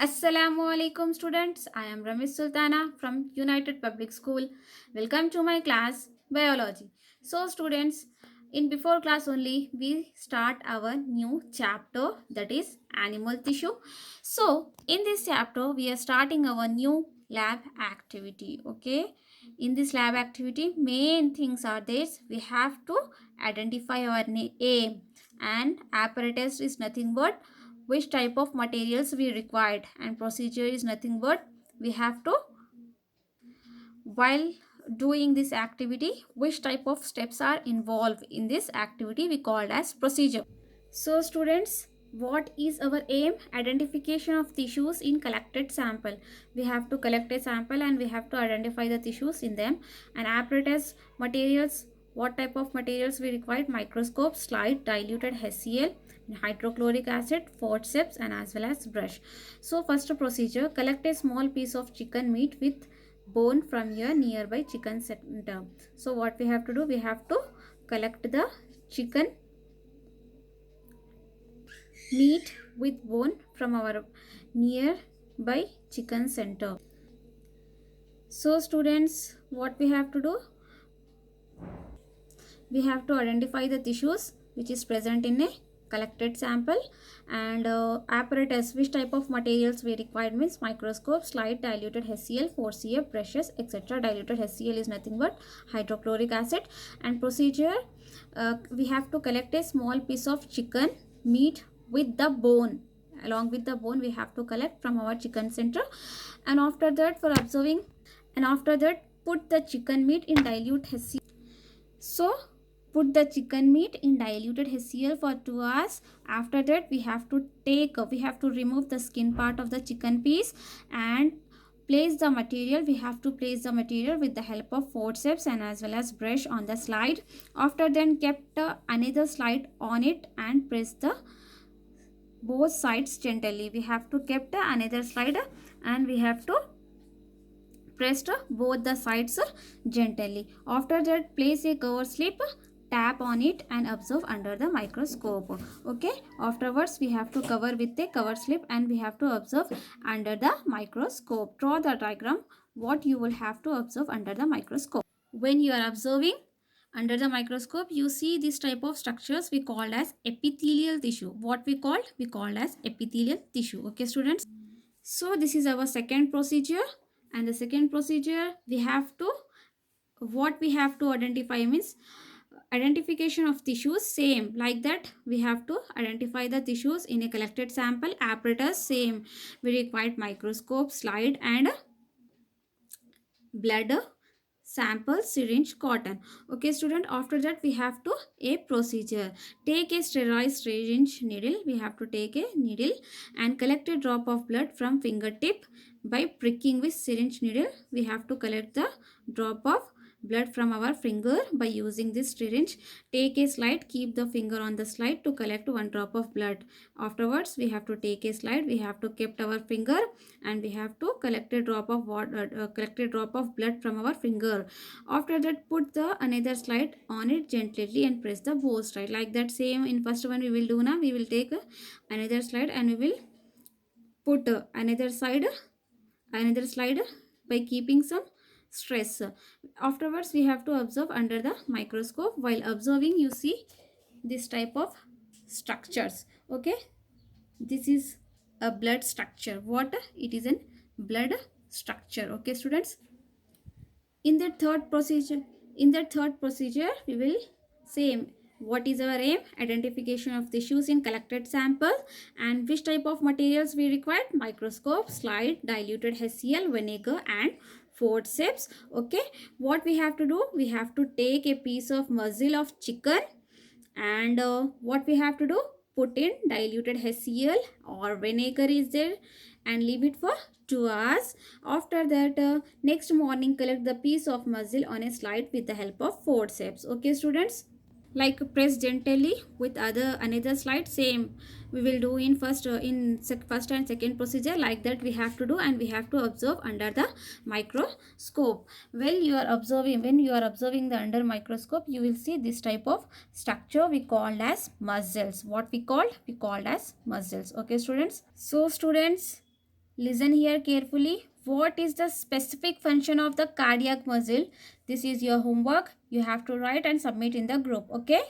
Assalamu alaikum students. I am Ramesh Sultana from United Public School. Welcome to my class Biology. So students, in before class only we start our new chapter, that is animal tissue. So in this chapter we are starting our new lab activity. Okay. In this lab activity main things are this: we have to identify our aim, and apparatus is nothing but which type of materials we required, and procedure is nothing but we have to, while doing this activity, which type of steps are involved in this activity we called as procedure. So students, what is our aim? Identification of tissues in collected sample. We have to collect a sample and we have to identify the tissues in them. And apparatus, materials, what type of materials we required: microscope, slide, diluted HCl, hydrochloric acid, forceps, and as well as brush. So first procedure: collect a small piece of chicken meat with bone from your nearby chicken center. So what we have to do? We have to collect the chicken meat with bone from our nearby chicken center. So students, what we have to do? We have to identify the tissues which is present in a collected sample, and apparatus, which type of materials we required means microscope, slide, diluted HCl, 4CF, brushes, etc. Diluted HCl is nothing but hydrochloric acid. And procedure, we have to collect a small piece of chicken meat with the bone. Along with the bone we have to collect from our chicken center, and after that, for observing, and after that put the chicken meat in dilute HCl. So put the chicken meat in diluted HCl for 2 hours. After that we have to remove the skin part of the chicken piece and place the material. We have to place the material with the help of forceps and as well as brush on the slide. After then kept another slide on it and press the both sides gently. We have to kept another slide and we have to pressed both the sides gently. After that, place a cover slip, tap on it and observe under the microscope. Okay, afterwards we have to cover with a cover slip and we have to observe under the microscope. Draw the diagram what you will have to observe under the microscope. When you are observing under the microscope, you see this type of structures we called as epithelial tissue. What we called as epithelial tissue. Okay students, so this is our second procedure. And the second procedure, we have to, what we have to identify means identification of tissues. Same like that, we have to identify the tissues in a collected sample. Apparatus, same, we required microscope, slide, and blood sample, syringe, cotton. Okay student, after that we have to a procedure. Take a sterile syringe needle. We have to take a needle and collect a drop of blood from fingertip. By pricking with syringe needle, we have to collect the drop of blood from our finger by using this syringe. Take a slide, keep the finger on the slide to collect one drop of blood. Afterwards we have to take a slide, we have to kept our finger and we have to collect a drop of water, collect a drop of blood from our finger. After that, put the another slide on it gently and press the both side. Like that, same in first one we will do now. We will take another slide and we will put another slide by keeping some stress. Afterwards we have to observe under the microscope. While observing, you see this type of structures. Okay, this is a blood structure. What it is? An blood structure. Okay students, in the third procedure we will same, what is our aim? Identification of tissues in collected sample, and which type of materials we required: microscope, slide, diluted HCl, vinegar, and forceps. Okay, what we have to do? We have to take a piece of muzzle of chicken and what we have to do? Put in diluted HCl or vinegar is there and leave it for 2 hours. After that, next morning collect the piece of mussel on a slide with the help of forceps. Okay students, like press gently with another slide. Same we will do in first and second procedure. Like that we have to do, and we have to observe under the microscope. When you are observing the under microscope, you will see this type of structure we called as muscles. What we called as muscles. Okay students, so students, Listen here carefully. What is the specific function of the cardiac muscle? This is your homework. You have to write and submit in the group. Okay.